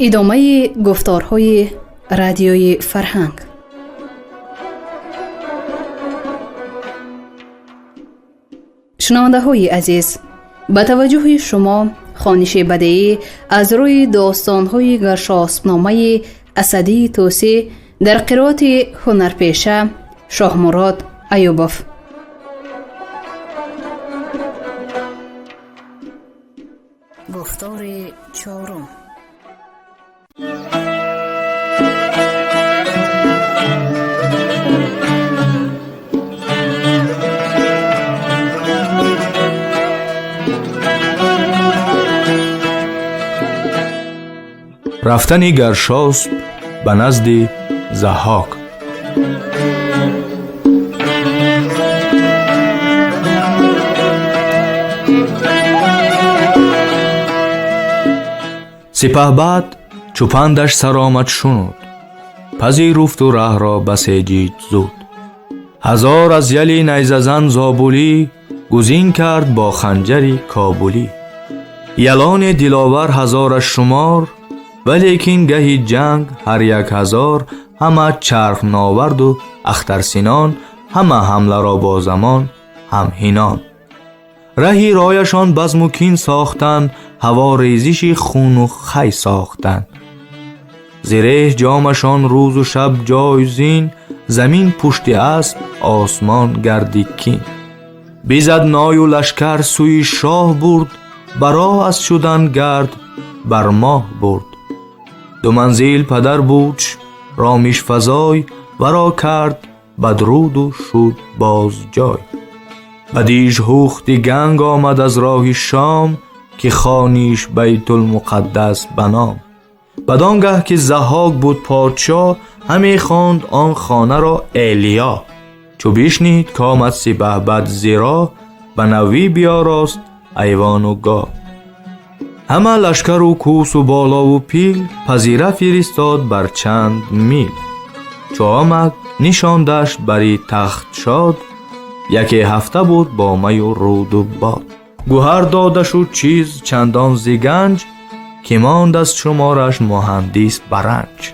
ادامه گفتارهای رادیوی فرهنگ. شنونده های عزیز، به توجه شما خوانش بدیعی از روی داستان‌های گرشاسب‌نامه اسدی طوسی در قرائت هنرپیشه شاه مراد ایوبوف. گفتار چهارم. رفتن گرشاسب به نزد ضحاک. سپهبد چو پندش سرآمد شنود، پذیرفت و ره را بسیجید زود. هزار از یلی نیزه زن زابلی، گزین کرد با خنجری کابلی. یلان دلاور هزارش شمار، ولیکن گهی جنگ هر یک هزار. همه چرخ ناورد و اخترسینان، همه حمله را با زمان هم هینان. رهی رایشان بزم و کین ساختن، هوا ریزشی خون و خی ساختن. زره جامشان روز و شب جایزین، زمین پشت اسب آسمان گردی کین. بیزد نای و لشکر سوی شاه برد، برا از شدن گرد بر ماه برد. دو منزل پدر بودش رامیش فزای، ورا کرد بدرود و شد باز جای. بدیش هوختی گنگ آمد از راه شام، که خانیش بیت المقدس بنام. بدانگه که ضحاک بود پادشاه، همی خواند آن خانه را ایلیا. چو بشنید کآمد سپهبد زیرا، به نوی بیاراست ایوان و گاه. همه لشکر و کوس و بالا و پیل، پذیره فرستاد بر چند میل. چو آمد نشاندش بری تخت شاد، یکی هفته بود با می و رود و باد. گوهر داده شد چیز چندان ز گنج، که ماند از شمارش مهندس برنج.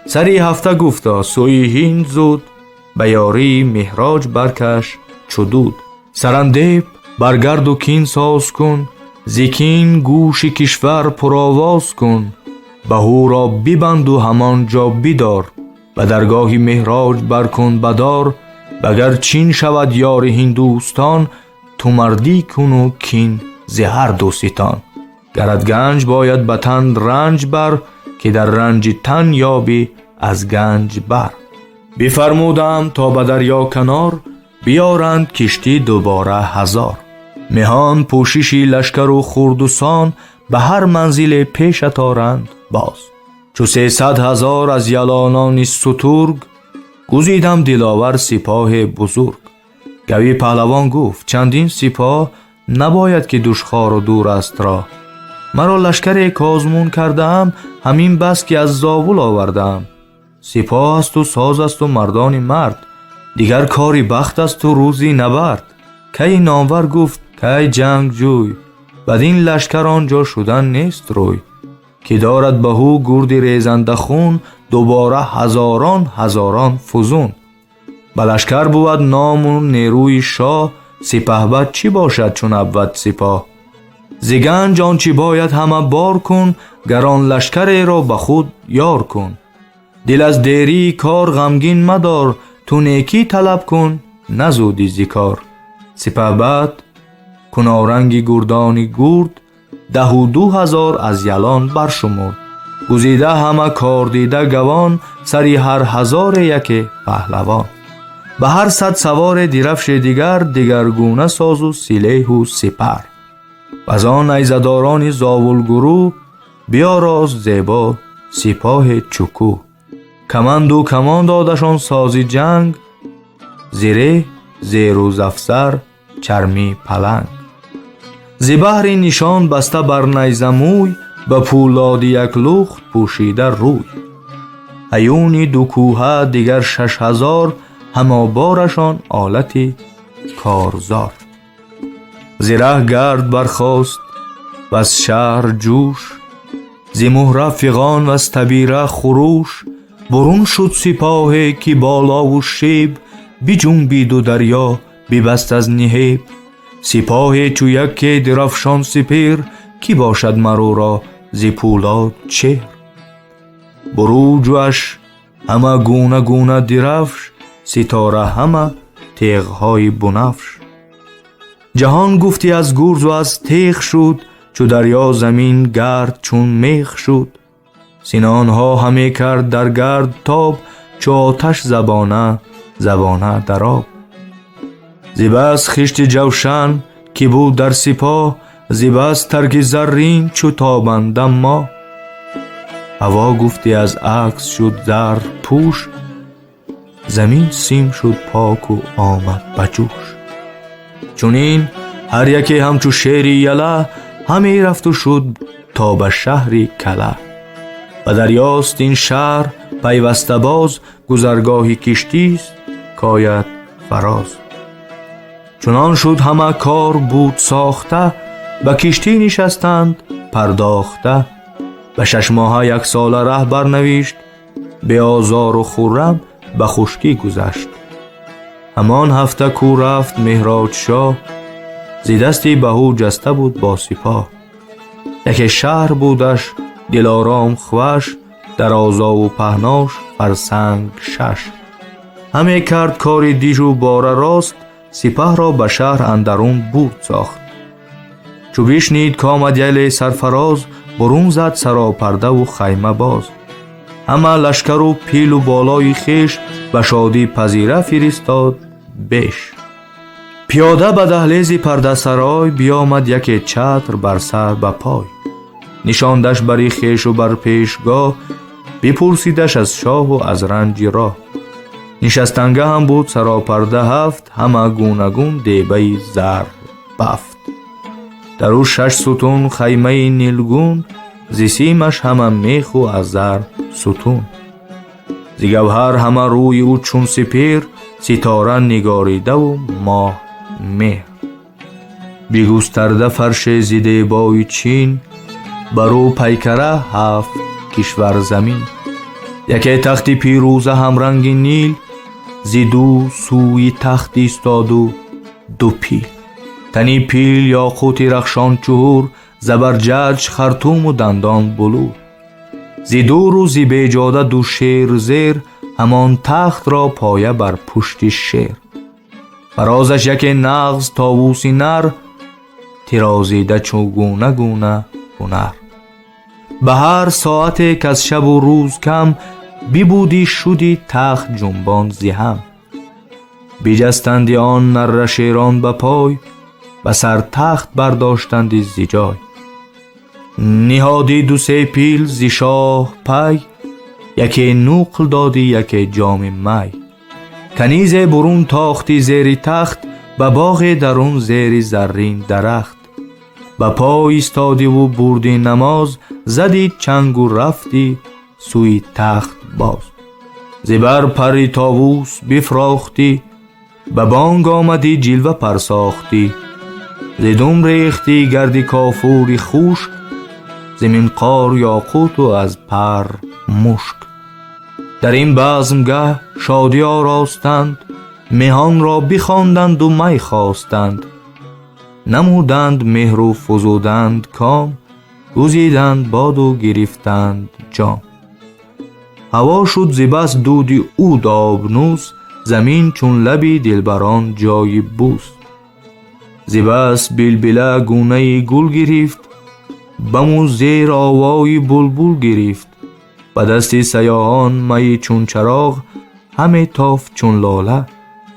سری هفته گفتا سوی هند زود، به یاری مهراج برکش چو دود. سرندیب برگرد و کین ساز کن، ز کین گوش کشور پرآواز کن. بهو را ببند و همان جا بدار، به درگاه مهراج برکن بدار. بگر چین شود یار هندوستان، تو مردی کن و کین ز هر دو ستان. گرت گنج باید به تن رنج بر، که در رنج تن یابی از گنج بر. بفرمودم تا به دریا کنار، بیارند کشتی دوباره هزار. مهان پوششی لشکر و خرد و سان، به هر منزل پیش آرند باز. چو 300,000 از یلانان سترگ، گزیدم دلاور سپاه بزرگ. گوی پهلوان گفت چندین سپاه، نباید که دشخوار و دور است راه. مرا لشکر کازمون کردم، همین بس که از زابل آوردم. سپاه است و ساز است و مردان مرد، دیگر کاری بخت است و روزی نبرد. کی نامور گفت کی جنگ جوی، بدین لشکر آنجا شدن نیست روی. که دارد بهو گرد ریزنده خون، دوباره هزاران هزاران فزون. به لشکر بود نام و نیروی شاه، سپهبد چی باشد چون ابد سپاه. ز گنج آنچه باید همه بار کن، گران لشکر را به خود یار کن. دل از دیری کار غمگین مدار، تو نیکی طلب کن نزودی ز کار. سپهبد کنارنگ گردانی گرد، 12,000 از یلان برشمرد. گزیده همه کار دیده گوان، سری هر هزار یک پهلوان. به هر 100 سوار درفش دیگر، دگرگونه ساز و سلیح و سپر. از آن نیزداران زاول گروه، بیاراست زیبا سپاه چکو. کمند و کمان دادشان سازی جنگ، زره زیر و زفسر چرمی پلنگ. ز بهر نشان بسته بر نیزه موی، به پولاد یک لخت پوشیده روی. هیون دو کوه دیگر 6,000، همه بارشان آلت کارزار. ز ره گرد برخاست و از شهر جوش، ز مهره فغان و از تبیره خروش، برون شد سپاهی که بالا و شیب، بجنبید و دریا ببست از نهیب. سپاهی چو یکی درفشان سپیر، کی باشد مرو را ز پولاد چهر. بروجش همه گونه گونه درفش، ستاره همه تیغهای بنفش. جهان گفتی از گرز و از تیغ شد، چو دریا زمین گرد چون میخ شد. سنانها همه کرد در گرد تاب، چو آتش زبانه زبانه در آب. ز بس خشت جوشن که بود در سپاه، ز بس ترک زرین چو تابنده ماه. هوا گفتی از عکس شد زر پوش، زمین سیم شد پاک و آمد بجوش. چونین هر یکی همچو شیر یله، همی رفت و شد تا به شهری کله. و دریاست این شهر پیوسته باز، گذرگاهی کشتیست کاید فراز. چنان شد همه کار بود ساخته، به کشتی نشستند پرداخته. به 6 ماه 1 سال ره برنوشت، به آزار و خرم به خشکی گذشت. همان هفته کو رفت مهراج شاه، ز دستی بهو جسته بود با سپاه. یکی شهر بودش دلارام خوش، در آزا و پهناش فرسنگ 6. همه کرد کاری دیژ و باره راست، سپه را به شهر اندرون بود ساخت. چو بشنید کآمد یل سرفراز، برون زد سراپرده و خیمه باز. همه لشکر و پیل و بالای خیش، به شادی پذیره فرستاد بیش. پیاده به دهلیز پرده سرای، بیامد یکی چتر بر سر به پای. نشاندش بری خیش و بر پیشگاه، بپرسیدش از شاه و از رنج راه. نشستنگه هم بود سراپرده 7، همه گوناگون دیبه زر بفت. در او 6 ستون خیمه نیلگون، ز سیمش همه میخ و از زر ستون. ز گوهر همه روی او چون سپیر، ستاره نگاریده و ماه مهر. بگسترده فرش ز دیبای چین، برو پیکره 7 کشور زمین. یکی تخت پیروزه همرنگ نیل، ز دو سوی تخت ایستاد و 2 پیل. تنی پیل یاقوت رخشان چهور، زبرجد خرطوم و دندان بلور. ز دور و ز بیجاده 2 شیر زیر، همان تخت را پایه بر پشت شیر. فرازش یکی نغز طاووسی نر، ترازیده چو گونه گونه هنر. به هر ساعت که از شب و روز کم، ببودی شدی تخت جنبان ز هم. بجستندی آن نره شیران به پای، به سر تخت برداشتندی ز جای. نهادی 2-3 پیل ز شاه پی، یکی نوقل دادی یکی جام می. کنیز برون تاختی زیر تخت، به باغ درون زیر زرین درخت. به پای ایستادی و بردی نماز، زدی چنگ و رفتی سوی تخت باز. زبر پری طاووس بفراختی، به بانگ آمدی جلوه پرساختی. ز دم ریختی گردی کافوری خوشک، ز منقار یاقوت و از پر مشک. در این بزمگه شادی آراستند، مهان را بخواندند و می خواستند. نمودند مهر و فزودند کام، گزیدند باد و گرفتند جام. هوا شد ز بس دود او دابنوس، زمین چون لبی دلبران جای بوس. ز بس بلبله گونه گل گرفت، بمو زیر آوای بلبل گرفت. به دست سیاهان می چون چراغ، همه تافت چون لاله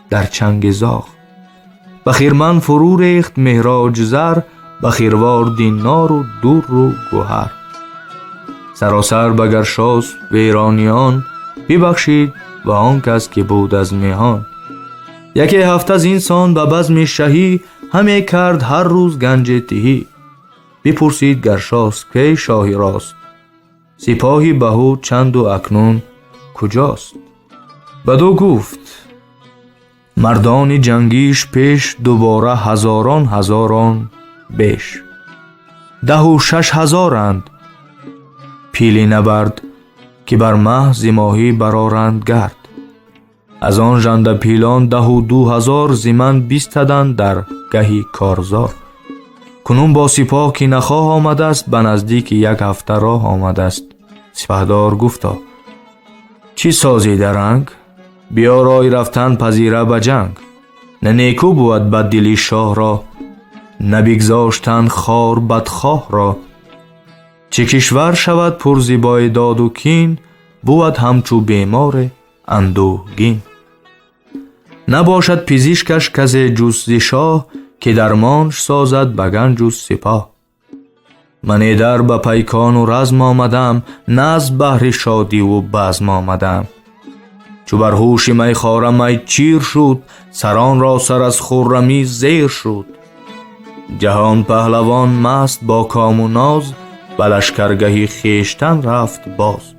در چنگ زاغ. به خرمن فرو ریخت مهراج زر، به خروار دینار و در و گوهر. سراسر به گرشاسپ و ایرانیان، ببخشید و آن کس که بود از میهان. یکی هفته از اینسان به بزم شهی، همه کرد هر روز گنج تهی. بپرسید گرشاسپ که شاهی راست، سپاهی بهو چند و اکنون کجاست؟ بدو گفت مردان جنگیش پیش، دوباره هزاران هزاران بیش. 10 و 6 هزارند، پیلی نبرد که بر محض ماهی برارند گرد. از آن ژنده پیلان 12,000 زمن بیستدند در گهی کارزار. کنون با سپاه که نخواه آمده است، به نزدیک 1 هفته راه آمده است. سپهدار گفتا چی سازی درنگ؟ بیا رای رفتن پذیره به جنگ. نه نیکو بود بد دلی شاه را، نه بگذاشتن خار بدخواه را. چه کشور شود پر زیبای داد و کین، بود همچو بیمار اندوهگین. نباشد پزشکش کسی جز ز شاه، که درمانش سازد به گنج و سپاه. من ایدر به پیکان و رزم آمدم، نه از بهر شادی و بزم آمدم. چو بر هوش می خارم می چیر شد، سران را سر از خرمی زیر شد. جهان پهلوان مست با کام و ناز، به لشکرگهی خویشتن رفت باز.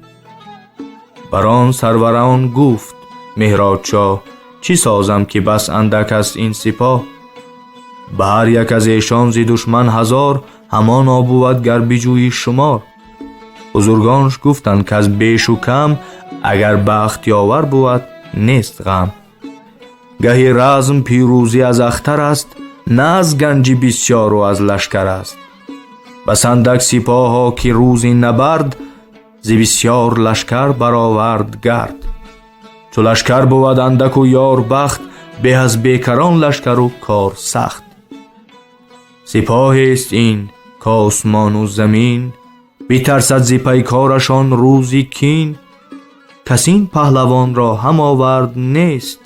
بران سروران گفت مهراد شاه، چی سازم که بس اندک است این سپاه. به هر یک از ایشان ز دشمن 1000، همانا بود گر بجویی شمار. بزرگانش گفتند که از بیش و کم، اگر بخت یاور بود نیست غم. گهی رزم پیروزی از اختر است، نه از گنج بسیار و از لشکر است. بس اندک سپاه ها که روزی نبرد، ز بسیار لشکر برآورد گرد. چو لشکر بود اندک و یار بخت، به از بیکران لشکر و کار سخت. سپاهی است این کآسمان و زمین، بترسد ز پیکارشان روزی کین. کس این پهلوان را هم آورد نیست،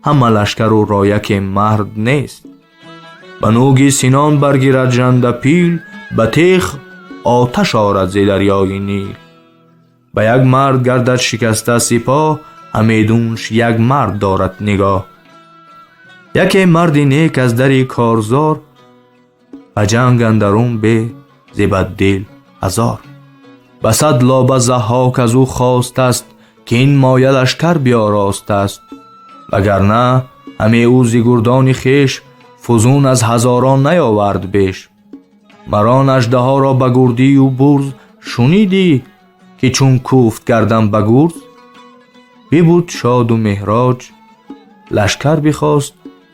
همه لشکر و رایک مرد نیست. به نوگ سینان برگیرد ژنده پیل، به تیغ آتش آرد ز دریای نیل. به یک مرد گردد شکسته سپاه، همیدونش یک مرد دارد نگاه. یکی مرد نیک از دری کارزار، به جنگ اندرون به ز بددل 1000. به 100 لابه ضحاک از او خواست است، که این مایه لشکر بیاراست است. وگرنه همه او ز گردان خویش، فزون از 1000 نیاورد بیش. مران اژدها را به گردی و برز، شنیدی که چون کوفت گردم به گرز. ببود شاد و مهراج لشکر بخواست،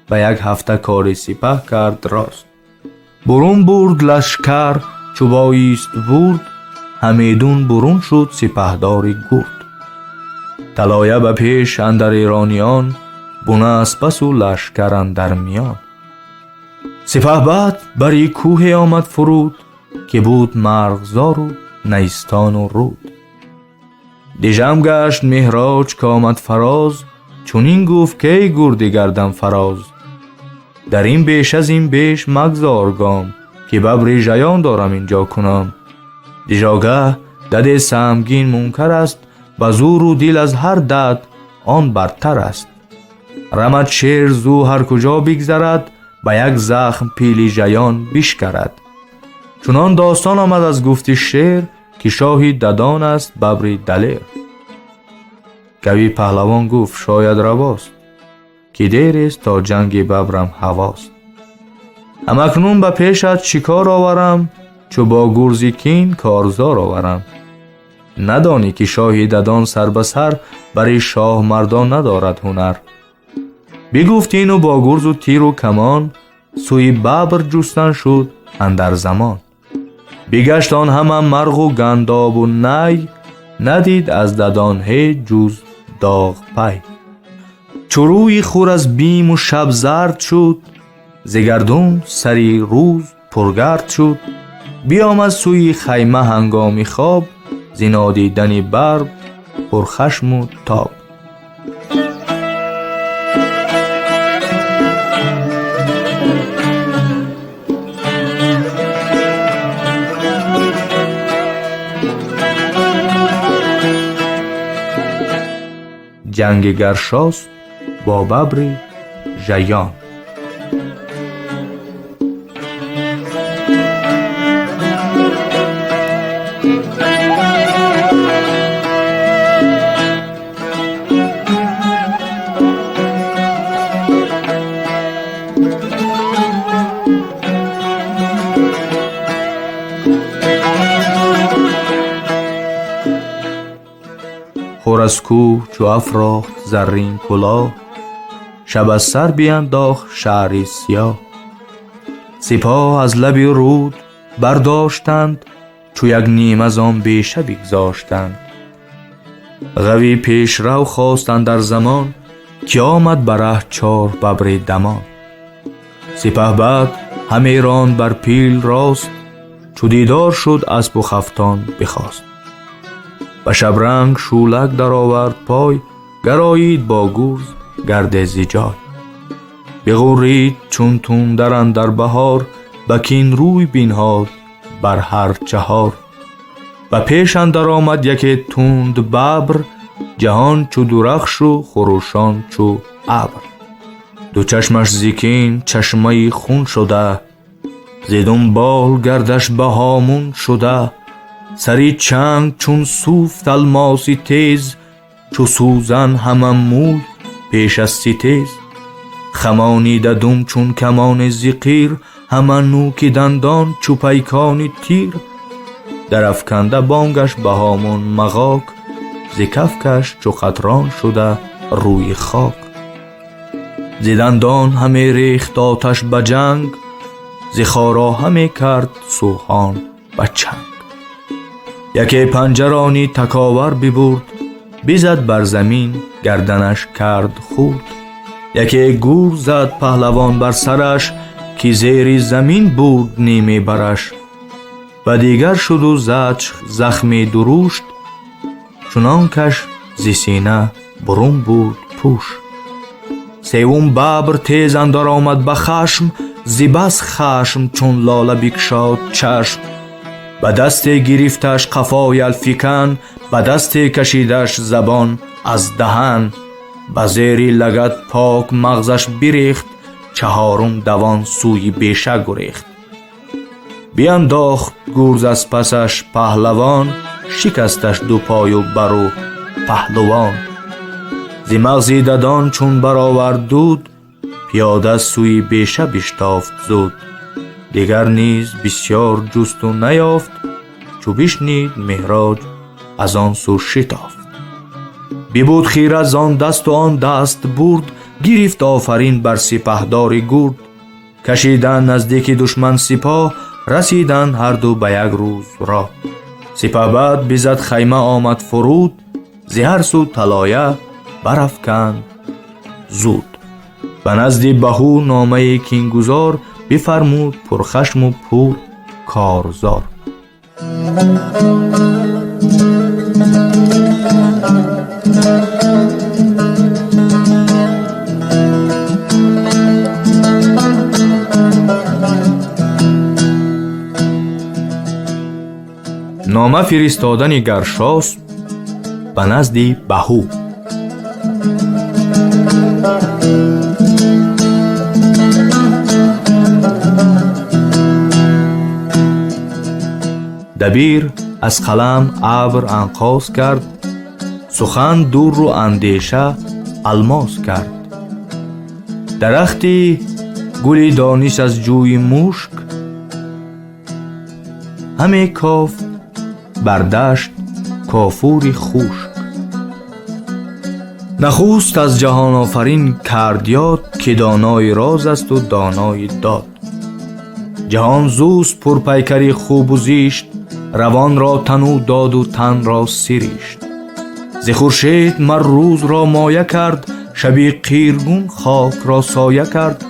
به 1 هفته کار سپه کرد راست. برون برد لشکر چو بایست برد، همیدون برون شد سپهدار گرد. طلایه به پیش اندر ایرانیان، بنه از پس و لشکر اندر میان. سپهبد بر کوه آمد فرود، که بود مرغزار و نیستان و رود. دژم گشت مهراج که آمد فراز، چونین گفت که گرد گردم فراز. در این بیش از این بیش مگذار گام، که ببر ژیان دارم اینجا کنم. دژاگه دد سهمگین منکر است، به زور و دل از هر دد آن برتر است. رمد شیر زو هر کجا بگذرد، به 1 زخم پیل ژیان بشکرد. چنان داستان آمد از گفت شیر، که شاهی ددان است ببر دلیر. گوی پهلوان گفت شاید رواست، که دیر است تا جنگ ببرم هواست. همکنون به پیشت شکار آورم، چو با گرز کین کارزار آورم. ندانی که شاهی ددان سر به سر، برای شاه مردان ندارد هنر. بگفت اینو با گرز و تیر و کمان، سوی ببر جستن شد اندر زمان. بگشت آن همه مرغ و گنداب و نی، ندید از ددان هیچ جز داغ پی. چو روی خور از بیم و شب زرد شد، ز گردون سری روز پرگرد شد. بیامد سوی خیمه هنگامی خواب، ز نادیدن ببر پرخشم و تاب. جنگ گرشاسپ با ببر ژیان. از کوه چو افراخت زرین کلاه، شب از سر بینداخت شعری سیاه. سپاه از لب رود برداشتند، چو یک نیم از آن بیشه بگذاشتند. غوی پیش رو خواستند در زمان، که آمد بره 4 ببر دمان. سپه بعد همه راند بر پیل راست، چو دیدار شد اسب و خفتان بخواست. به شبرنگ شولک در آورد پای، گرایید با گورز گرد زجای. بغرید چون تون در اندر بهار، بکین روی بینهاد بر هر چهار. و پیش اندر آمد یکی تند ببر، جهان چو درخش و خروشان چو ابر. دو چشمش زکین چشمه خون شده، زیدون بال گردش به هامون شده. سری چنگ چون صوف الماسی تیز، چو سوزن همه موی پیش از ستیز. خمانیده دم چون کمان زقیر، همه نوک دندان چو پیکان تیر. در افکنده بانگش به هامون مغاک، ز کفکش چو قطران شده روی خاک. ز دندان همه ریخت آتش به جنگ، ز خارا همه کرد سوهان به چنگ. یکی پنجرانی تکاور ببرد، بزد بر زمین گردنش کرد خورد. یکی گور زد پهلوان بر سرش، که زیر زمین بود نیمه برش. و دیگر شد و زد زخمی درشت، چنان کش ز سینه برون بود پوش. سوم ببر تیز اندر آمد به خشم، ز بس خشم چون لاله بگشاد چشم. به دست گرفتش قفای الفکن، به دست کشیدش زبان از دهن. به زیر لگد پاک مغزش بریخت، چهارم دوان سوی بیشه گریخت. بینداخت گورز از پسش پهلوان، شکستش دو پای و برو پهلوان. ز مغزی ددان چون برآورد دود، پیاده سوی بیشه بشتافت زود. دیگر نیز بسیار جست و نیافت، چو بشنید مهراج از آن سو شتافت. ببود خیره از آن دست و آن دست برد، گرفت آفرین بر سپهدار گرد. کشیدن نزدیک دشمن سپاه، رسیدن هر دو به یک روز راه. سپه بعد بزد خیمه آمد فرود، ز هر سو طلایه برافکند زود. به نزد بهو نامه کینگزار، بفرمود پرخشم و پر کارزار. نامه فرستادن گرشاسپ به نزد بهو. دبیر از قلم ابر انقاس کرد، سخن دور رو اندیشه الماس کرد. درختی گلی دانش از جوی مشک، همه کاف بردشت کافوری خشک. نخست از جهان آفرین کرد یاد، که دانای راز است و دانای داد. جهان زوست پرپیکری خوب و زیشت، روان را تنو داد و تن را سریشت. ز خورشید مر روز را مایه کرد، شبی قیرگون خاک را سایه کرد.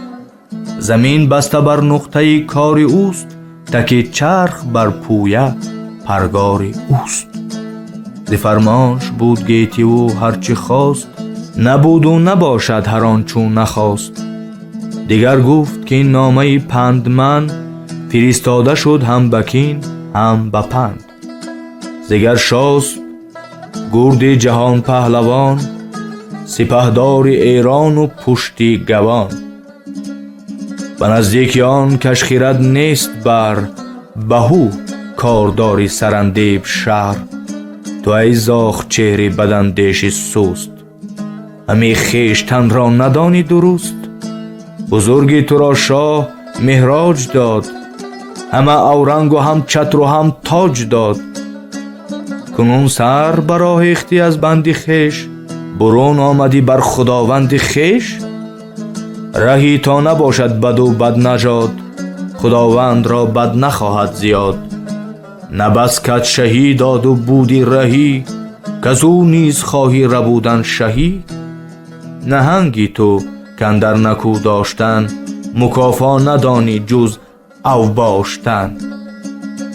زمین بسته بر نقطه کار اوست، تکی چرخ بر پویه پرگار اوست. ز فرمانش بود گیتی و هرچی خواست، نبود و نباشد هر آن چون نخواست. دیگر گفت که این نامه پندمن، فرستاده شد هم بکین هم بپند. زگر شاسپ گرد جهان پهلوان، سپهدار ایران و پشتی گوان. به نزدیک آن کش خرد نیست بر، بهو کارداری سرندیب شهر. تو ای زاخ چهره بداندیش سوست، همی خویشتن را ندانی درست. بزرگی تو را شاه مهراج داد، همه اورنگ و هم چتر و هم تاج داد. کنون سر برآهیختی از بند خویش، برون آمدی بر خداوند خویش. رهی تا نباشد بد و بد نژاد، خداوند را بد نخواهد زیاد. نه بس کت شهی داد و بودی رهی، کز او نیز خواهی ربودن شهی. نهنگی تو کاندر نکو داشتن، مکافا ندانی جز اوباشتن.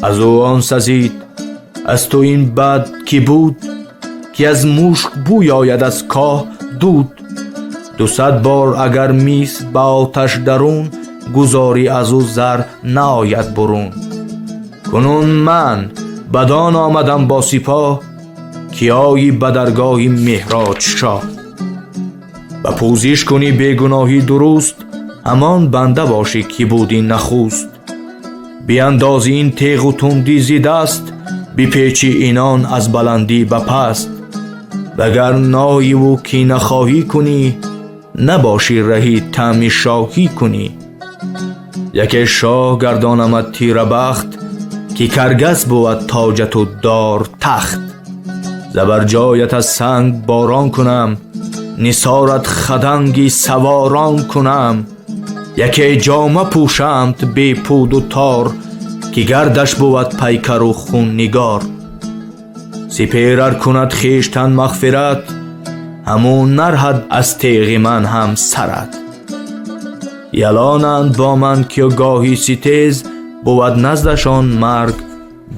از او آن سزید از تو این بد کی بود، که از مشک بوی آید از کاه دود. 200 بار اگر میس به آتش درون، گذاری از او زر نآید برون. کنون من بدان آمدم با سپاه، که آیی به درگاهی مهراج شاه. و پوزش کنی بیگناهی درست، همان بنده باشی که بودی نخست. بیاندازی این تیغ و تندی زی دست، بپیچی اینان از بلندی به پست. وگر نایی و کینه خواهی کنی، نباشی رهی طعم شاهی کنی. یکی شاه گردانمد تیره بخت، که کرگس بود تاجت و دار تخت. زبر جایت از سنگ باران کنم، نثارت خدنگی سواران کنم. یکی جامه پوشمت بی پود و تار، که گردش بود پیکر و خون نگار. سپیرر کند خویشتن مغفرت، همون نرهد از تیغ من هم سرت. یلانند با من که گاهی ستیز، بود نزدشان مرگ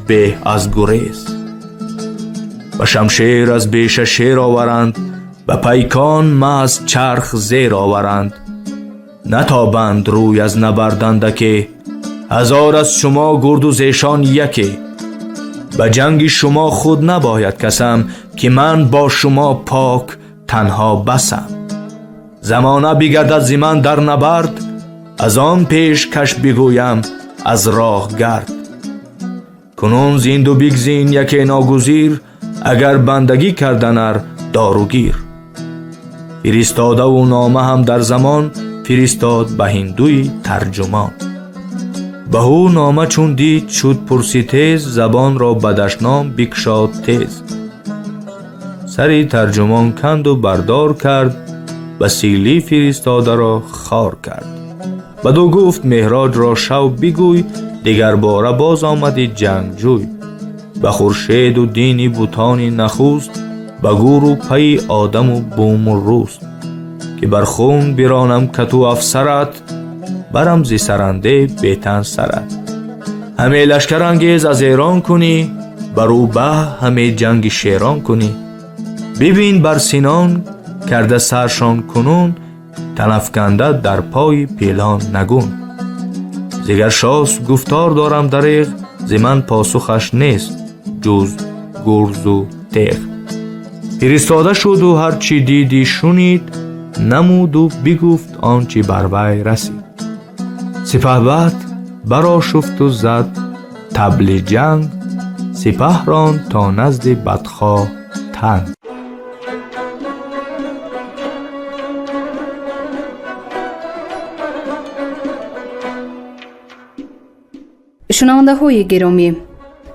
به از گریز. و شمشیر از بیش شیر آورند، و پیکان ما از چرخ زیر آورند. نتابند روی از نبردندکه، 1000 از شما گرد و زیشان یکی. به جنگ شما خود نباید کسم، که من با شما پاک تنها بسم. زمانه بگردد ز من در نبرد، از آن پیش کش بگویم از راه گرد. کنون زیند و بگزین یکی ناگزیر، اگر بندگی کردنر داروگیر. فرستاده و نامه هم در زمان، فرستاد به هندوی ترجمان. به او نامه چون دید شد پرسی تیز، زبان را به دشنام بکشاد تیز. سری ترجمان کند و بردار کرد، به سیلی فرستاده را خار کرد. بدو گفت مهراج را شو بگوی، دیگر باره باز آمدی جنگجوی. به خورشید و دینی بوتانی نخوست، به گور و پی آدم و بوم و روست. که بر خون برانم کتو افسرت، برم زی سرنده بیتن سرت. همه لشکر انگیز از ایران کنی، برو به همه جنگ شیران کنی. ببین بر سینان کرده سرشان کنون، تنفکنده در پای پیلان نگون. زیگر شاس گفتار دارم دریغ، زی من پاسخش نیست جز گرز و تیغ. فرستاده شد و هرچی دیدی شنید، نمود و بگفت آنچه بر وی رسید. سپهبد برآشفت و زد طبل جنگ، سپه ران تا نزد بدخواه تنگ. شنونده های گرامی،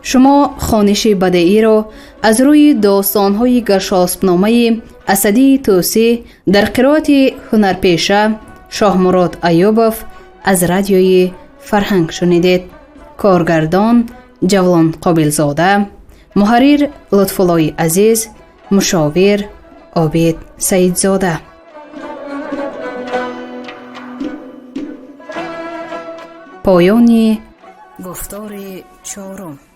شما خوانش بدیعی را از روی داستان های گرشاسب‌نامه اسدی توسی در قرائت هنرپیشه شاهمراد ایوبов از رادیوی فرهنگ شنیدید. کارگردان جولان قابلزاده، محرر لطفالله عزیز، مشاور عابد سیدزاده. پایان گفتار 4.